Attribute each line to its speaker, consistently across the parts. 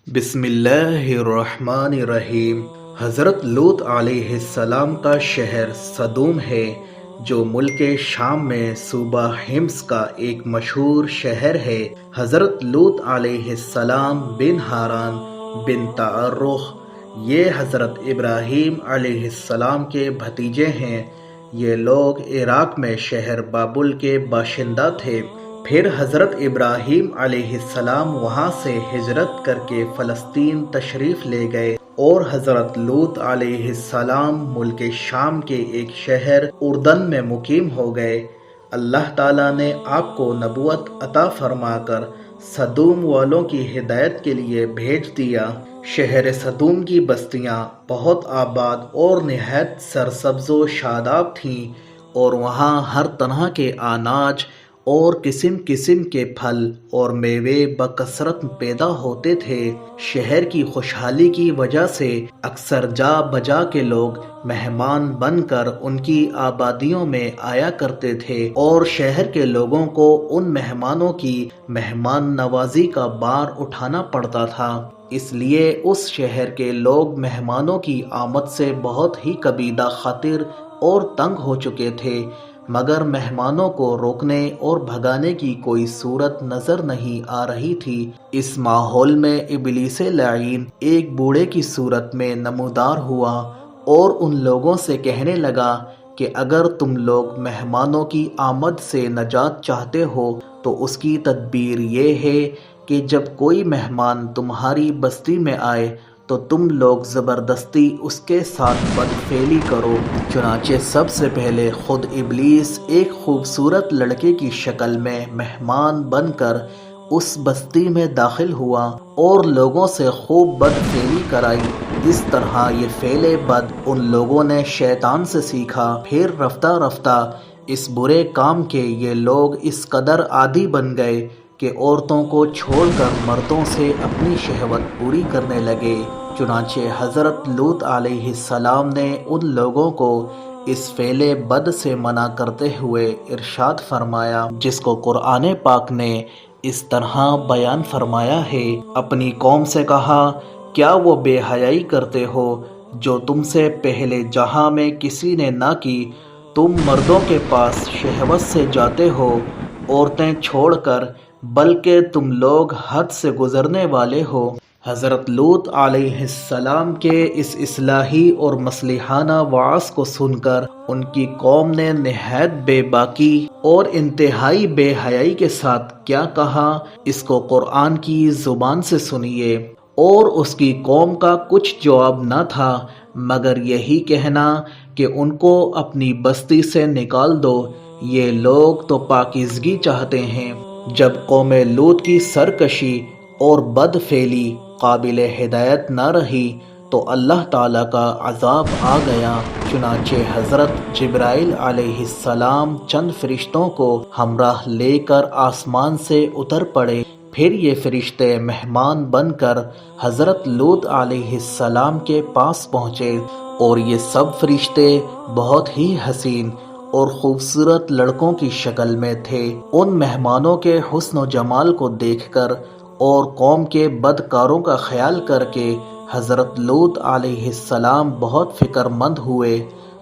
Speaker 1: بسم اللہ الرحمن الرحیم۔ حضرت لوط علیہ السلام کا شہر صدوم ہے جو ملک شام میں صوبہ حمص کا ایک مشہور شہر ہے۔ حضرت لوط علیہ السلام بن ہاران بن تعرخ یہ حضرت ابراہیم علیہ السلام کے بھتیجے ہیں۔ یہ لوگ عراق میں شہر بابل کے باشندہ تھے۔ پھر حضرت ابراہیم علیہ السلام وہاں سے ہجرت کر کے فلسطین تشریف لے گئے اور حضرت لوط علیہ السلام ملک شام کے ایک شہر اردن میں مقیم ہو گئے۔ اللہ تعالیٰ نے آپ کو نبوت عطا فرما کر صدوم والوں کی ہدایت کے لیے بھیج دیا۔ شہر صدوم کی بستیاں بہت آباد اور نہایت سرسبز و شاداب تھیں اور وہاں ہر طرح کے اناج اور قسم قسم کے پھل اور میوے بکثرت پیدا ہوتے تھے۔ شہر کی خوشحالی کی وجہ سے اکثر جا بجا کے لوگ مہمان بن کر ان کی آبادیوں میں آیا کرتے تھے اور شہر کے لوگوں کو ان مہمانوں کی مہمان نوازی کا بار اٹھانا پڑتا تھا۔ اس لیے اس شہر کے لوگ مہمانوں کی آمد سے بہت ہی کبیدہ خاطر اور تنگ ہو چکے تھے، مگر مہمانوں کو روکنے اور بھگانے کی کوئی صورت نظر نہیں آ رہی تھی۔ اس ماحول میں ابلیس لعین ایک بوڑھے کی صورت میں نمودار ہوا اور ان لوگوں سے کہنے لگا کہ اگر تم لوگ مہمانوں کی آمد سے نجات چاہتے ہو تو اس کی تدبیر یہ ہے کہ جب کوئی مہمان تمہاری بستی میں آئے تو تم لوگ زبردستی اس کے ساتھ بدفعلی کرو۔ چنانچہ سب سے پہلے خود ابلیس ایک خوبصورت لڑکے کی شکل میں مہمان بن کر اس بستی میں داخل ہوا اور لوگوں سے خوب بدفعلی کرائی۔ اس طرح یہ فعل بد ان لوگوں نے شیطان سے سیکھا۔ پھر رفتہ رفتہ اس برے کام کے یہ لوگ اس قدر عادی بن گئے کہ عورتوں کو چھوڑ کر مردوں سے اپنی شہوت پوری کرنے لگے۔ چنانچہ حضرت لوط علیہ السلام نے ان لوگوں کو اس فعل بد سے منع کرتے ہوئے ارشاد فرمایا، جس کو قرآن پاک نے اس طرح بیان فرمایا ہے۔ اپنی قوم سے کہا، کیا وہ بے حیائی کرتے ہو جو تم سے پہلے جہاں میں کسی نے نہ کی؟ تم مردوں کے پاس شہوت سے جاتے ہو عورتیں چھوڑ کر، بلکہ تم لوگ حد سے گزرنے والے ہو۔ حضرت لوط علیہ السلام کے اس اصلاحی اور مصلحانہ وعظ کو سن کر ان کی قوم نے نہایت بے باکی اور انتہائی بے حیائی کے ساتھ کیا کہا، اس کو قرآن کی زبان سے سنیے۔ اور اس کی قوم کا کچھ جواب نہ تھا مگر یہی کہنا کہ ان کو اپنی بستی سے نکال دو، یہ لوگ تو پاکیزگی چاہتے ہیں۔ جب قوم لوط کی سرکشی اور بد فعلی قابل ہدایت نہ رہی تو اللہ تعالیٰ کا عذاب آ گیا۔ چنانچہ حضرت جبرائیل علیہ السلام چند فرشتوں کو ہمراہ لے کر آسمان سے اتر پڑے۔ پھر یہ فرشتے مہمان بن کر حضرت لوط علیہ السلام کے پاس پہنچے اور یہ سب فرشتے بہت ہی حسین اور خوبصورت لڑکوں کی شکل میں تھے۔ ان مہمانوں کے حسن و جمال کو دیکھ کر اور قوم کے بدکاروں کا خیال کر کے حضرت لوط علیہ السلام بہت فکر مند ہوئے۔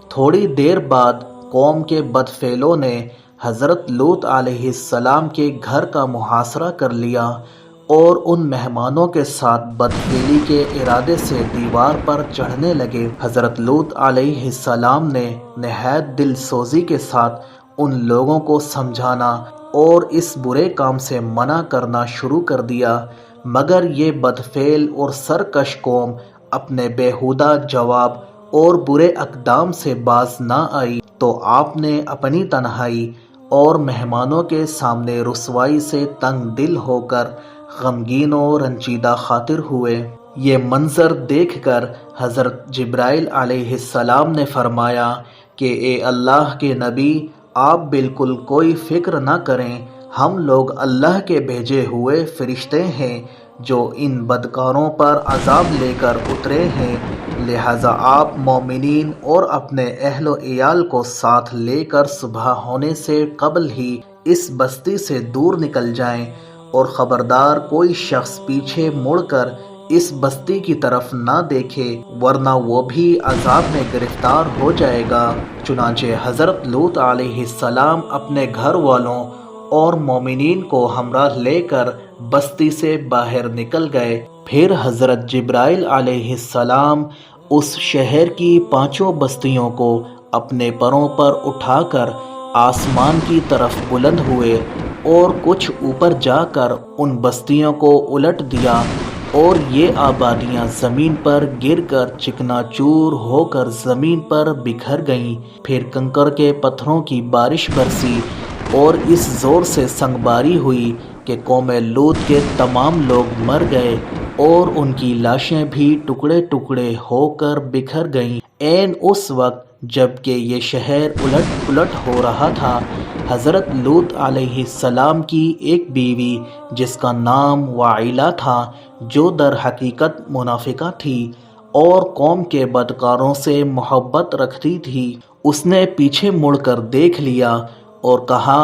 Speaker 1: تھوڑی دیر بعد قوم کے بدفعلوں نے حضرت لوط علیہ السلام کے گھر کا محاصرہ کر لیا اور ان مہمانوں کے ساتھ بدفعلی کے ارادے سے دیوار پر چڑھنے لگے۔ حضرت لوط علیہ السلام نے نہایت دل سوزی کے ساتھ ان لوگوں کو سمجھانا اور اس برے کام سے منع کرنا شروع کر دیا، مگر یہ بدفعل اور سرکش قوم اپنے بیہودہ جواب اور برے اقدام سے باز نہ آئی تو آپ نے اپنی تنہائی اور مہمانوں کے سامنے رسوائی سے تنگ دل ہو کر غمگین و رنجیدہ خاطر ہوئے۔ یہ منظر دیکھ کر حضرت جبرائیل علیہ السلام نے فرمایا کہ اے اللہ کے نبی، آپ بالکل کوئی فکر نہ کریں، ہم لوگ اللہ کے بھیجے ہوئے فرشتے ہیں جو ان بدکاروں پر عذاب لے کر اترے ہیں، لہٰذا آپ مومنین اور اپنے اہل و عیال کو ساتھ لے کر صبح ہونے سے قبل ہی اس بستی سے دور نکل جائیں اور خبردار کوئی شخص پیچھے مڑ کر اس بستی کی طرف نہ دیکھے ورنہ وہ بھی عذاب میں گرفتار ہو جائے گا۔ چنانچہ حضرت لوط علیہ السلام اپنے گھر والوں اور مومنین کو ہمراہ لے کر بستی سے باہر نکل گئے۔ پھر حضرت جبرائیل علیہ السلام اس شہر کی 5 بستیوں کو اپنے پروں پر اٹھا کر آسمان کی طرف بلند ہوئے اور کچھ اوپر جا کر ان بستیوں کو الٹ دیا اور یہ آبادیاں زمین پر گر کر چکنا چور ہو کر زمین پر بکھر گئیں۔ پھر کنکر کے پتھروں کی بارش برسی اور اس زور سے سنگباری ہوئی کہ قوم لوط کے تمام لوگ مر گئے اور ان کی لاشیں بھی ٹکڑے ٹکڑے ہو کر بکھر گئیں۔ عین اس وقت جب کہ یہ شہر الٹ پلٹ ہو رہا تھا، حضرت لوط علیہ السلام کی ایک بیوی جس کا نام وائلہ تھا، جو در حقیقت منافقہ تھی اور قوم کے بدکاروں سے محبت رکھتی تھی، اس نے پیچھے مڑ کر دیکھ لیا اور کہا،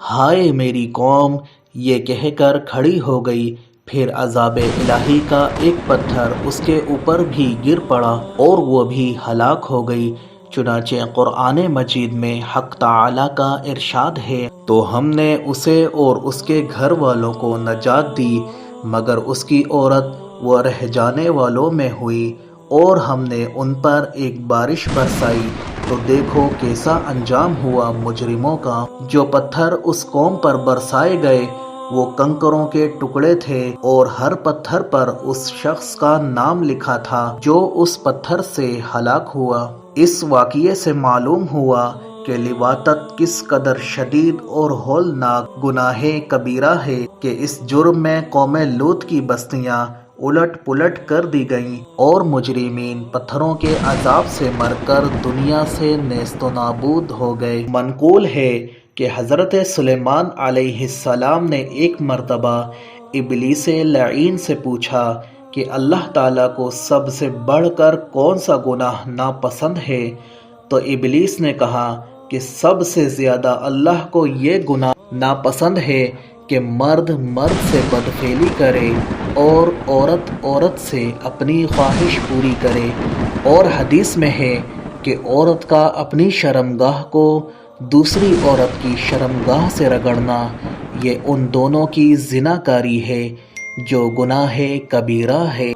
Speaker 1: ہائے میری قوم، یہ کہہ کر کھڑی ہو گئی۔ پھر عذاب الہی کا ایک پتھر اس کے اوپر بھی گر پڑا اور وہ بھی ہلاک ہو گئی۔ چنانچہ قرآن مجید میں حق تعالیٰ کا ارشاد ہے، تو ہم نے اسے اور اس کے گھر والوں کو نجات دی، مگر اس کی عورت وہ رہ جانے والوں میں ہوئی، اور ہم نے ان پر ایک بارش برسائی تو دیکھو کیسا انجام ہوا مجرموں کا۔ جو پتھر اس قوم پر برسائے گئے وہ کنکروں کے ٹکڑے تھے اور ہر پتھر پر اس شخص کا نام لکھا تھا جو اس پتھر سے ہلاک ہوا۔ اس واقعے سے معلوم ہوا کہ لواطت کس قدر شدید اور ہولناک گناہ کبیرہ ہے کہ اس جرم میں قوم لوط کی بستیاں الٹ پلٹ کر دی گئیں اور مجرمین پتھروں کے عذاب سے مر کر دنیا سے نیست و نابود ہو گئے۔ منقول ہے کہ حضرت سلیمان علیہ السلام نے ایک مرتبہ ابلیس لعین سے پوچھا کہ اللہ تعالیٰ کو سب سے بڑھ کر کون سا گناہ ناپسند ہے؟ تو ابلیس نے کہا کہ سب سے زیادہ اللہ کو یہ گناہ ناپسند ہے کہ مرد مرد سے بدفعلی کرے اور عورت عورت سے اپنی خواہش پوری کرے، اور حدیث میں ہے کہ عورت کا اپنی شرمگاہ کو دوسری عورت کی شرمگاہ سے رگڑنا یہ ان دونوں کی زنا کاری ہے جو گناہ کبیرہ ہے۔